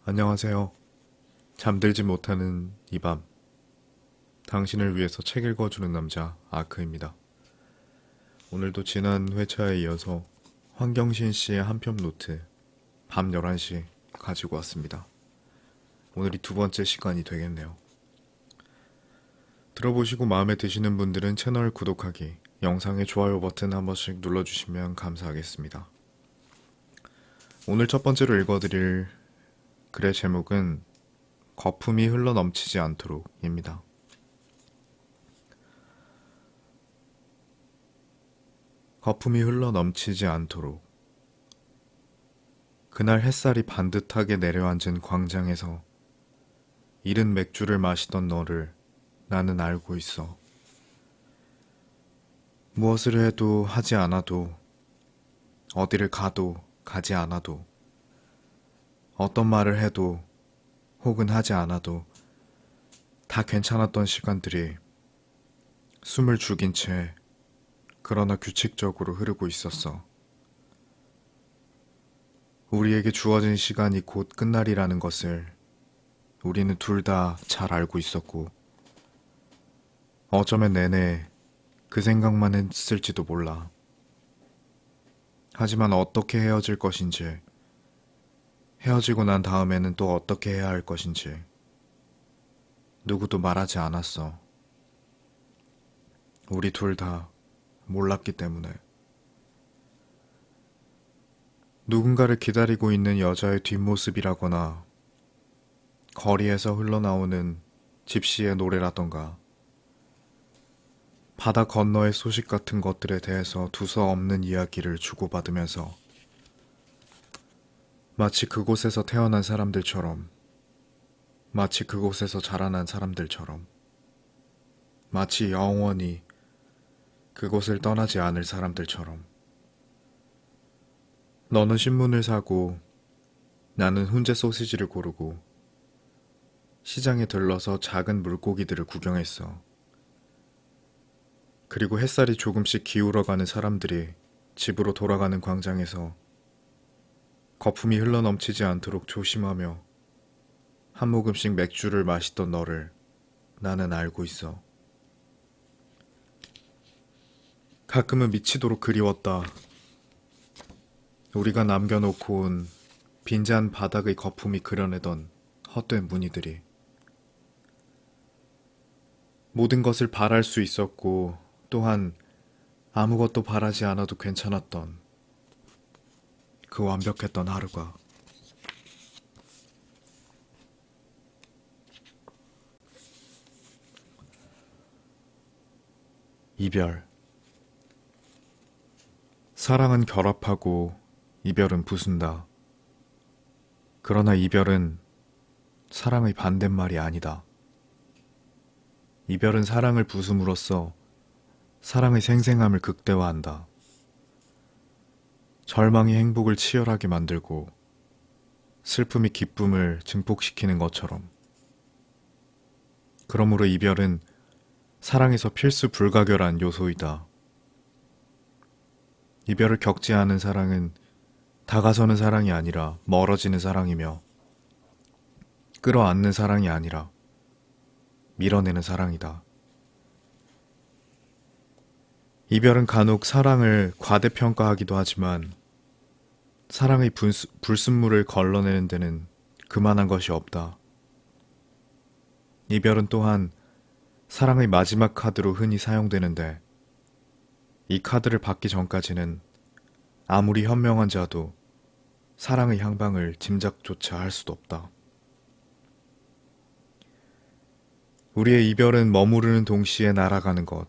안녕하세요. 잠들지 못하는 이 밤, 당신을 위해서 책 읽어주는 남자 아크입니다. 오늘도 지난 회차에 이어서 황경신 씨의 한편 노트 밤 11시 가지고 왔습니다. 오늘이 두 번째 시간이 되겠네요. 들어보시고 마음에 드시는 분들은 채널 구독하기, 영상의 좋아요 버튼 한 번씩 눌러주시면 감사하겠습니다. 오늘 첫 번째로 읽어드릴 글의 제목은 거품이 흘러넘치지 않도록입니다. 거품이 흘러넘치지 않도록. 그날 햇살이 반듯하게 내려앉은 광장에서 이른 맥주를 마시던 너를 나는 알고 있어. 무엇을 해도 하지 않아도, 어디를 가도 가지 않아도, 어떤 말을 해도 혹은 하지 않아도 다 괜찮았던 시간들이 숨을 죽인 채 그러나 규칙적으로 흐르고 있었어. 우리에게 주어진 시간이 곧 끝날이라는 것을 우리는 둘 다 잘 알고 있었고, 어쩌면 내내 그 생각만 했을지도 몰라. 하지만 어떻게 헤어질 것인지, 헤어지고 난 다음에는 또 어떻게 해야 할 것인지 누구도 말하지 않았어. 우리 둘 다 몰랐기 때문에. 누군가를 기다리고 있는 여자의 뒷모습이라거나 거리에서 흘러나오는 집시의 노래라던가 바다 건너의 소식 같은 것들에 대해서 두서없는 이야기를 주고받으면서 마치 그곳에서 태어난 사람들처럼, 마치 그곳에서 자라난 사람들처럼, 마치 영원히 그곳을 떠나지 않을 사람들처럼. 너는 신문을 사고 나는 훈제 소시지를 고르고 시장에 들러서 작은 물고기들을 구경했어. 그리고 햇살이 조금씩 기울어가는 사람들이 집으로 돌아가는 광장에서 거품이 흘러넘치지 않도록 조심하며 한 모금씩 맥주를 마시던 너를 나는 알고 있어. 가끔은 미치도록 그리웠다. 우리가 남겨놓고 온 빈잔 바닥의 거품이 그려내던 헛된 무늬들이. 모든 것을 바랄 수 있었고 또한 아무것도 바라지 않아도 괜찮았던 그 완벽했던 하루가. 이별. 사랑은 결합하고 이별은 부순다. 그러나 이별은 사랑의 반대말이 아니다. 이별은 사랑을 부숨으로써 사랑의 생생함을 극대화한다. 절망이 행복을 치열하게 만들고 슬픔이 기쁨을 증폭시키는 것처럼. 그러므로 이별은 사랑에서 필수 불가결한 요소이다. 이별을 겪지 않은 사랑은 다가서는 사랑이 아니라 멀어지는 사랑이며, 끌어안는 사랑이 아니라 밀어내는 사랑이다. 이별은 간혹 사랑을 과대평가하기도 하지만 사랑의 불순물을 걸러내는 데는 그만한 것이 없다. 이별은 또한 사랑의 마지막 카드로 흔히 사용되는데, 이 카드를 받기 전까지는 아무리 현명한 자도 사랑의 향방을 짐작조차 할 수도 없다. 우리의 이별은 머무르는 동시에 날아가는 것.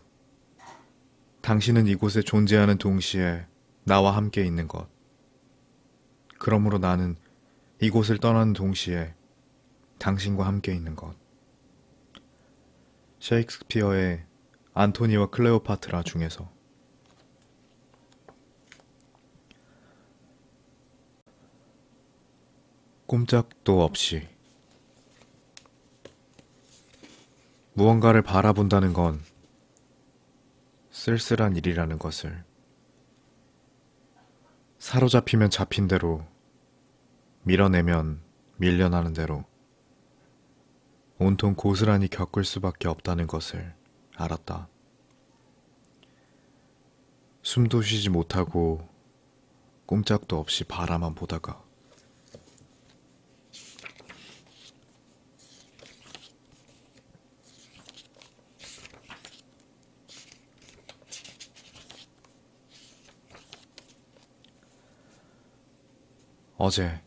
당신은 이곳에 존재하는 동시에 나와 함께 있는 것. 그러므로 나는 이곳을 떠나는 동시에 당신과 함께 있는 것. 셰익스피어의 안토니와 클레오파트라 중에서. 꼼짝도 없이. 무언가를 바라본다는 건 쓸쓸한 일이라는 것을, 사로잡히면 잡힌 대로, 밀어내면 밀려나는 대로 온통 고스란히 겪을 수밖에 없다는 것을 알았다. 숨도 쉬지 못하고 꼼짝도 없이 바라만 보다가 어제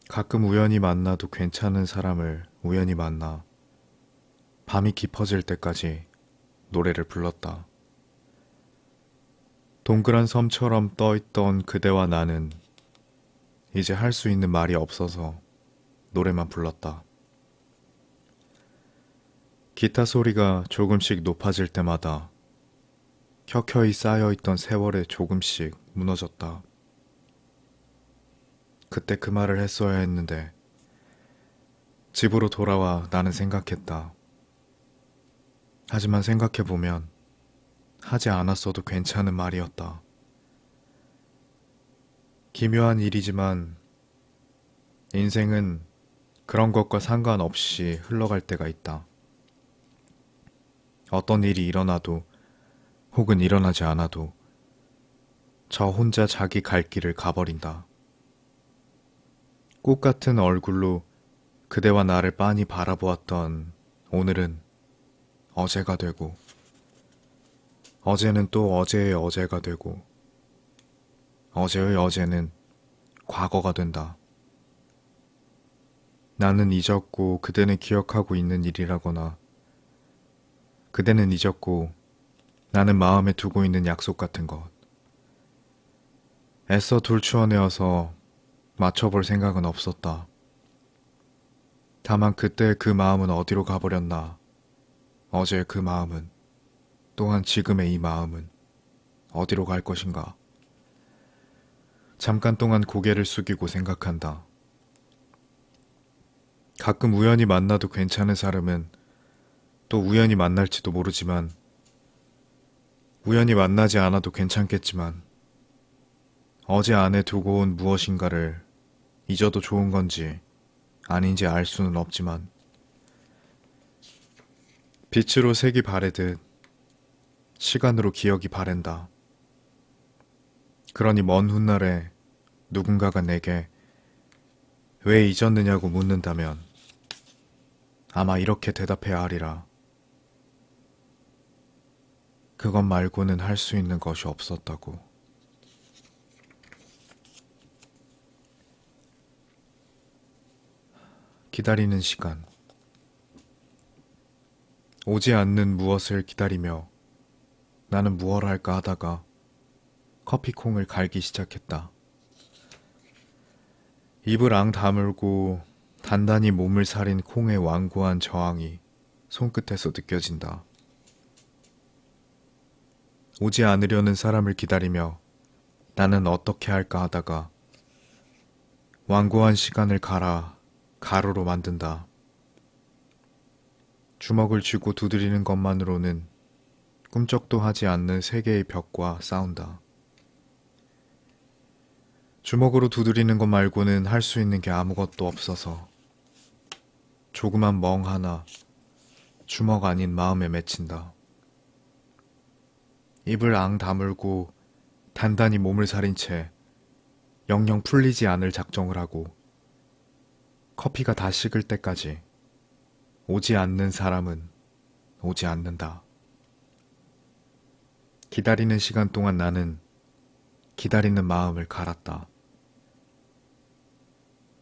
가끔 우연히 만나도 괜찮은 사람을 우연히 만나 밤이 깊어질 때까지 노래를 불렀다. 동그란 섬처럼 떠있던 그대와 나는 이제 할 수 있는 말이 없어서 노래만 불렀다. 기타 소리가 조금씩 높아질 때마다 켜켜이 쌓여있던 세월에 조금씩 무너졌다. 그때 그 말을 했어야 했는데 집으로 돌아와 나는 생각했다. 하지만 생각해보면 하지 않았어도 괜찮은 말이었다. 기묘한 일이지만 인생은 그런 것과 상관없이 흘러갈 때가 있다. 어떤 일이 일어나도 혹은 일어나지 않아도 저 혼자 자기 갈 길을 가버린다. 꽃 같은 얼굴로 그대와 나를 빤히 바라보았던 오늘은 어제가 되고 어제는 또 어제의 어제가 되고 어제의 어제는 과거가 된다. 나는 잊었고 그대는 기억하고 있는 일이라거나 그대는 잊었고 나는 마음에 두고 있는 약속 같은 것. 애써 둘추어내어서 맞춰볼 생각은 없었다. 다만 그때 그 마음은 어디로 가버렸나. 어제의 그 마음은 또한 지금의 이 마음은 어디로 갈 것인가. 잠깐 동안 고개를 숙이고 생각한다. 가끔 우연히 만나도 괜찮은 사람은 또 우연히 만날지도 모르지만 우연히 만나지 않아도 괜찮겠지만 어제 안에 두고 온 무엇인가를 잊어도 좋은 건지 아닌지 알 수는 없지만 빛으로 색이 바래듯 시간으로 기억이 바랜다. 그러니 먼 훗날에 누군가가 내게 왜 잊었느냐고 묻는다면 아마 이렇게 대답해야 하리라. 그것 말고는 할 수 있는 것이 없었다고. 기다리는 시간. 오지 않는 무엇을 기다리며 나는 무엇 할까 하다가 커피콩을 갈기 시작했다. 입을 앙 다물고 단단히 몸을 사린 콩의 완고한 저항이 손끝에서 느껴진다. 오지 않으려는 사람을 기다리며 나는 어떻게 할까 하다가 완고한 시간을 갈아 가루로 만든다. 주먹을 쥐고 두드리는 것만으로는 꿈쩍도 하지 않는 세계의 벽과 싸운다. 주먹으로 두드리는 것 말고는 할 수 있는 게 아무것도 없어서 조그만 멍 하나 주먹 아닌 마음에 맺힌다. 입을 앙 다물고 단단히 몸을 사린 채 영영 풀리지 않을 작정을 하고 커피가 다 식을 때까지 오지 않는 사람은 오지 않는다. 기다리는 시간 동안 나는 기다리는 마음을 갈았다.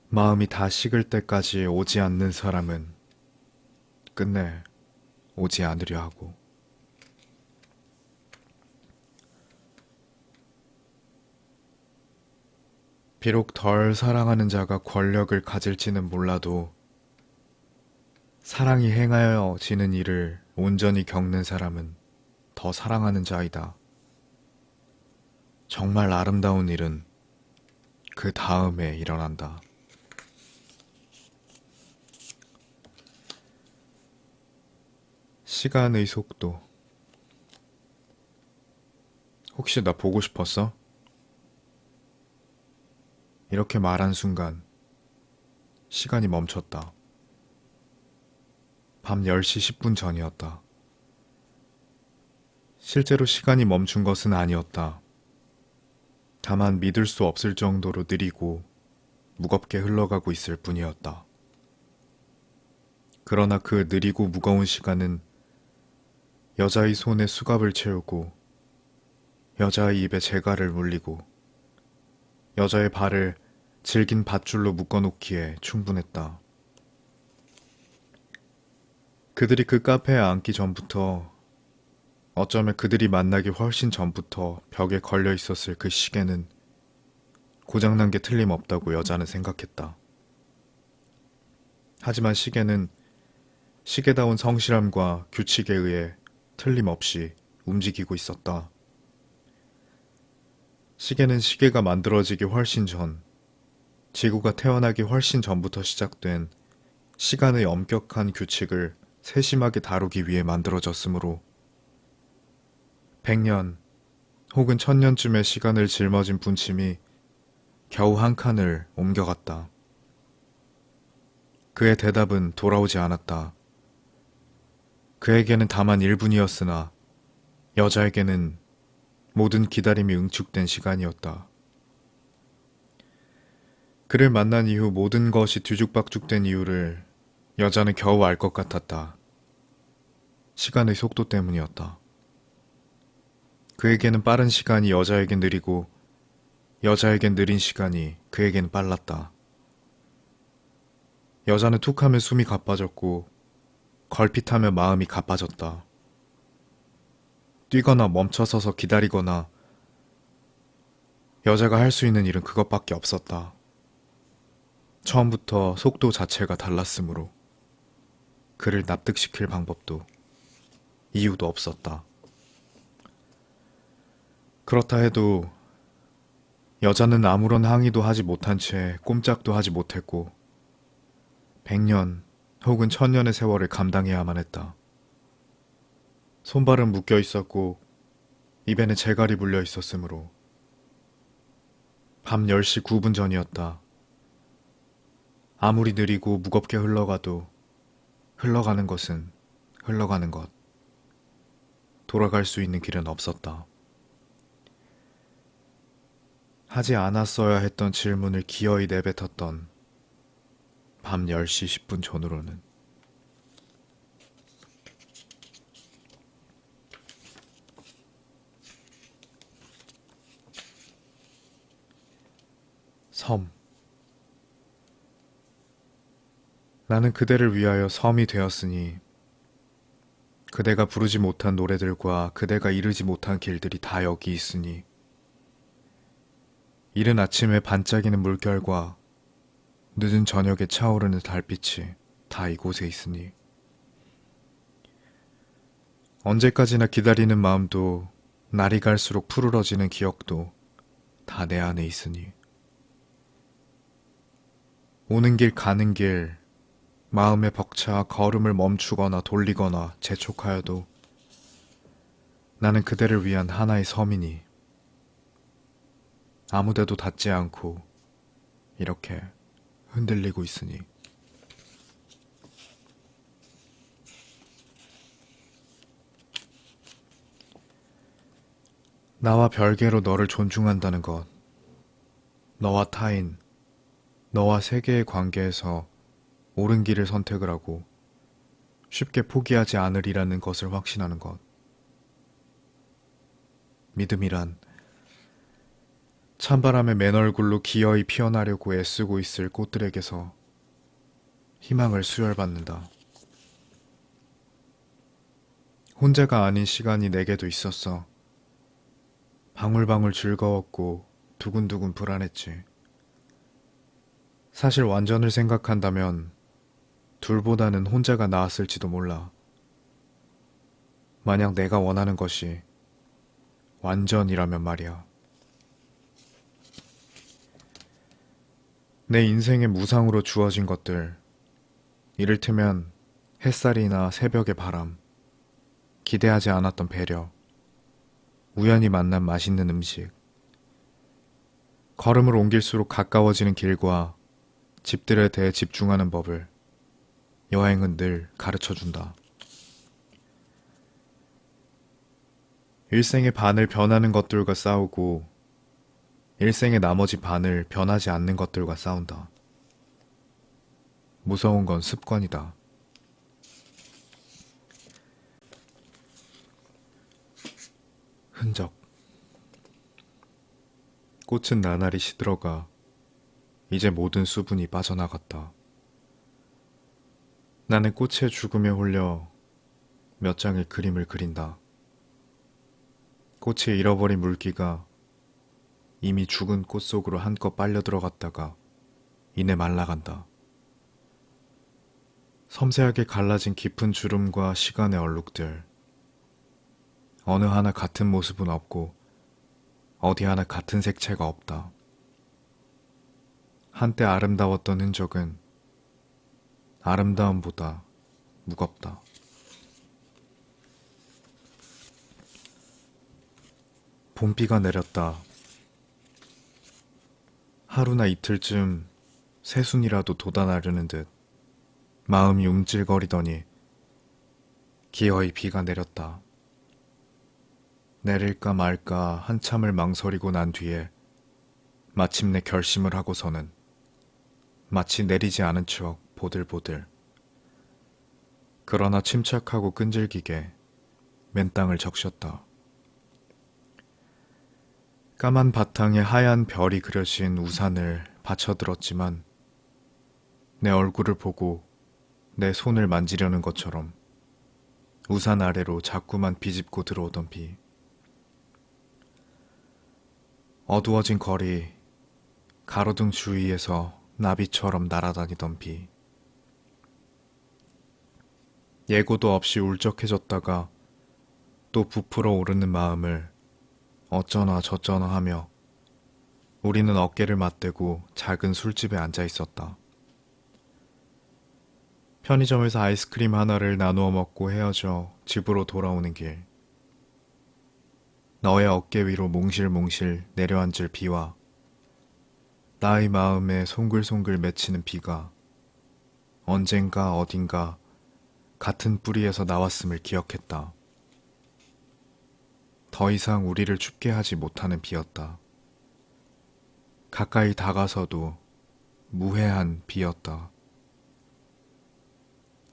마음이 다 식을 때까지 오지 않는 사람은 끝내 오지 않으려 하고. 비록 덜 사랑하는 자가 권력을 가질지는 몰라도 사랑이 행하여지는 일을 온전히 겪는 사람은 더 사랑하는 자이다. 정말 아름다운 일은 그 다음에 일어난다. 시간의 속도. 혹시 나 보고 싶었어? 이렇게 말한 순간 시간이 멈췄다. 밤 10시 10분 전이었다. 실제로 시간이 멈춘 것은 아니었다. 다만 믿을 수 없을 정도로 느리고 무겁게 흘러가고 있을 뿐이었다. 그러나 그 느리고 무거운 시간은 여자의 손에 수갑을 채우고 여자의 입에 재갈을 물리고 여자의 발을 질긴 밧줄로 묶어놓기에 충분했다. 그들이 그 카페에 앉기 전부터, 어쩌면 그들이 만나기 훨씬 전부터 벽에 걸려 있었을 그 시계는 고장난 게 틀림없다고 여자는 생각했다. 하지만 시계는 시계다운 성실함과 규칙에 의해 틀림없이 움직이고 있었다. 시계는 시계가 만들어지기 훨씬 전, 지구가 태어나기 훨씬 전부터 시작된 시간의 엄격한 규칙을 세심하게 다루기 위해 만들어졌으므로 100년 혹은 1000년쯤의 시간을 짊어진 분침이 겨우 한 칸을 옮겨갔다. 그의 대답은 돌아오지 않았다. 그에게는 다만 1분이었으나 여자에게는 모든 기다림이 응축된 시간이었다. 그를 만난 이후 모든 것이 뒤죽박죽된 이유를 여자는 겨우 알 것 같았다. 시간의 속도 때문이었다. 그에게는 빠른 시간이 여자에겐 느리고 여자에겐 느린 시간이 그에겐 빨랐다. 여자는 툭하면 숨이 가빠졌고 걸핏하면 마음이 가빠졌다. 뛰거나 멈춰서서 기다리거나 여자가 할 수 있는 일은 그것밖에 없었다. 처음부터 속도 자체가 달랐으므로 그를 납득시킬 방법도 이유도 없었다. 그렇다 해도 여자는 아무런 항의도 하지 못한 채 꼼짝도 하지 못했고 100년 혹은 1000년의 세월을 감당해야만 했다. 손발은 묶여 있었고 입에는 재갈이 물려 있었으므로 밤 10시 9분 전이었다. 아무리 느리고 무겁게 흘러가도 흘러가는 것은 흘러가는 것. 돌아갈 수 있는 길은 없었다. 하지 않았어야 했던 질문을 기어이 내뱉었던 밤 10시 10분 전후로는 섬. 나는 그대를 위하여 섬이 되었으니 그대가 부르지 못한 노래들과 그대가 이르지 못한 길들이 다 여기 있으니 이른 아침에 반짝이는 물결과 늦은 저녁에 차오르는 달빛이 다 이곳에 있으니 언제까지나 기다리는 마음도 날이 갈수록 푸르러지는 기억도 다 내 안에 있으니 오는 길 가는 길 마음에 벅차 걸음을 멈추거나 돌리거나 재촉하여도 나는 그대를 위한 하나의 섬이니 아무데도 닿지 않고 이렇게 흔들리고 있으니 나와 별개로 너를 존중한다는 것, 너와 타인, 너와 세계의 관계에서 옳은 길을 선택을 하고 쉽게 포기하지 않으리라는 것을 확신하는 것. 믿음이란 찬바람에 맨 얼굴로 기어이 피어나려고 애쓰고 있을 꽃들에게서 희망을 수혈받는다. 혼자가 아닌 시간이 내게도 있었어. 방울방울 즐거웠고 두근두근 불안했지. 사실 완전을 생각한다면 둘보다는 혼자가 나았을지도 몰라. 만약 내가 원하는 것이 완전이라면 말이야. 내 인생의 무상으로 주어진 것들, 이를테면 햇살이나 새벽의 바람, 기대하지 않았던 배려, 우연히 만난 맛있는 음식, 걸음을 옮길수록 가까워지는 길과 집들에 대해 집중하는 법을 여행은 늘 가르쳐준다. 일생의 반을 변하는 것들과 싸우고 일생의 나머지 반을 변하지 않는 것들과 싸운다. 무서운 건 습관이다. 흔적. 꽃은 나날이 시들어가 이제 모든 수분이 빠져나갔다. 나는 꽃의 죽음에 홀려 몇 장의 그림을 그린다. 꽃이 잃어버린 물기가 이미 죽은 꽃 속으로 한껏 빨려 들어갔다가 이내 말라간다. 섬세하게 갈라진 깊은 주름과 시간의 얼룩들. 어느 하나 같은 모습은 없고 어디 하나 같은 색채가 없다. 한때 아름다웠던 흔적은 아름다움보다 무겁다. 봄비가 내렸다. 하루나 이틀쯤 새순이라도 돋아나려는 듯 마음이 움찔거리더니 기어이 비가 내렸다. 내릴까 말까 한참을 망설이고 난 뒤에 마침내 결심을 하고서는 마치 내리지 않은 척 보들보들 그러나 침착하고 끈질기게 맨 땅을 적셨다. 까만 바탕에 하얀 별이 그려진 우산을 받쳐들었지만 내 얼굴을 보고 내 손을 만지려는 것처럼 우산 아래로 자꾸만 비집고 들어오던 비. 어두워진 거리, 가로등 주위에서 나비처럼 날아다니던 비. 예고도 없이 울적해졌다가 또 부풀어 오르는 마음을 어쩌나 저쩌나 하며 우리는 어깨를 맞대고 작은 술집에 앉아 있었다. 편의점에서 아이스크림 하나를 나누어 먹고 헤어져 집으로 돌아오는 길. 너의 어깨 위로 몽실몽실 내려앉을 비와 나의 마음에 송글송글 맺히는 비가 언젠가 어딘가 같은 뿌리에서 나왔음을 기억했다. 더 이상 우리를 춥게 하지 못하는 비였다. 가까이 다가서도 무해한 비였다.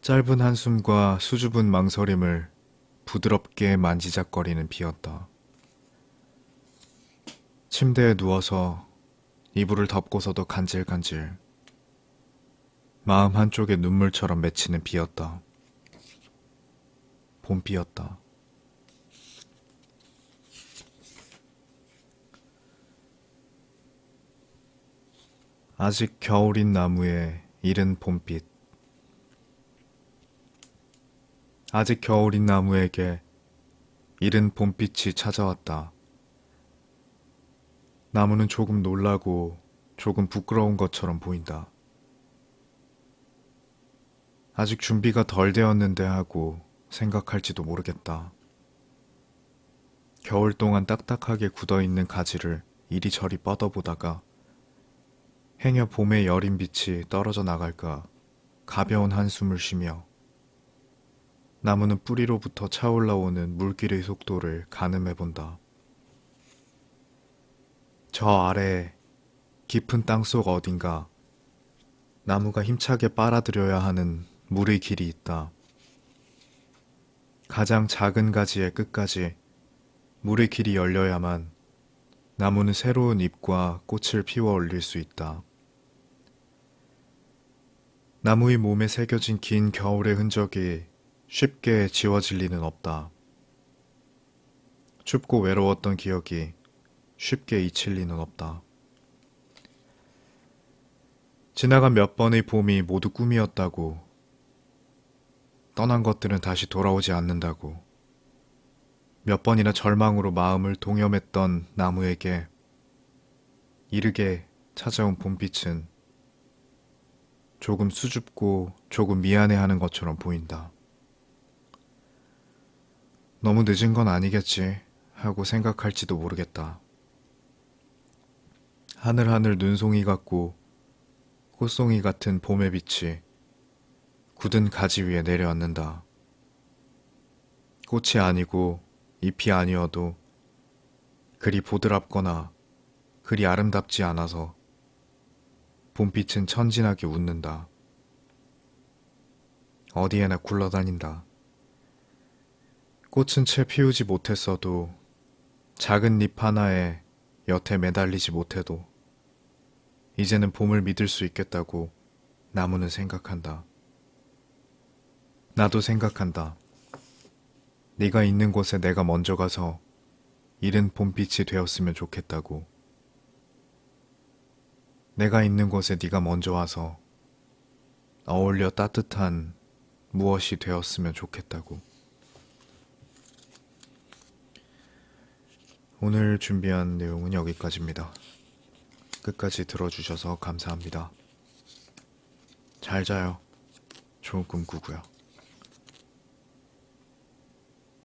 짧은 한숨과 수줍은 망설임을 부드럽게 만지작거리는 비였다. 침대에 누워서 이불을 덮고서도 간질간질 마음 한쪽에 눈물처럼 맺히는 비였다. 봄비였다. 아직 겨울인 나무에 이른 봄빛. 아직 겨울인 나무에게 이른 봄빛이 찾아왔다. 나무는 조금 놀라고 조금 부끄러운 것처럼 보인다. 아직 준비가 덜 되었는데 하고 생각할지도 모르겠다. 겨울 동안 딱딱하게 굳어있는 가지를 이리저리 뻗어보다가 행여 봄의 여린 빛이 떨어져 나갈까 가벼운 한숨을 쉬며 나무는 뿌리로부터 차올라오는 물길의 속도를 가늠해본다. 저 아래 깊은 땅속 어딘가 나무가 힘차게 빨아들여야 하는 물의 길이 있다. 가장 작은 가지의 끝까지 물의 길이 열려야만 나무는 새로운 잎과 꽃을 피워 올릴 수 있다. 나무의 몸에 새겨진 긴 겨울의 흔적이 쉽게 지워질 리는 없다. 춥고 외로웠던 기억이 쉽게 잊힐 리는 없다. 지나간 몇 번의 봄이 모두 꿈이었다고, 떠난 것들은 다시 돌아오지 않는다고, 몇 번이나 절망으로 마음을 동염했던 나무에게 이르게 찾아온 봄빛은 조금 수줍고 조금 미안해하는 것처럼 보인다. 너무 늦은 건 아니겠지 하고 생각할지도 모르겠다. 하늘하늘 눈송이 같고 꽃송이 같은 봄의 빛이 굳은 가지 위에 내려앉는다. 꽃이 아니고 잎이 아니어도 그리 보드랍거나 그리 아름답지 않아서 봄빛은 천진하게 웃는다. 어디에나 굴러다닌다. 꽃은 채 피우지 못했어도 작은 잎 하나에 여태 매달리지 못해도 이제는 봄을 믿을 수 있겠다고 나무는 생각한다. 나도 생각한다. 네가 있는 곳에 내가 먼저 가서 이른 봄빛이 되었으면 좋겠다고. 내가 있는 곳에 네가 먼저 와서 어울려 따뜻한 무엇이 되었으면 좋겠다고. 오늘 준비한 내용은 여기까지입니다. 끝까지 들어주셔서 감사합니다. 잘 자요. 좋은 꿈 꾸고요.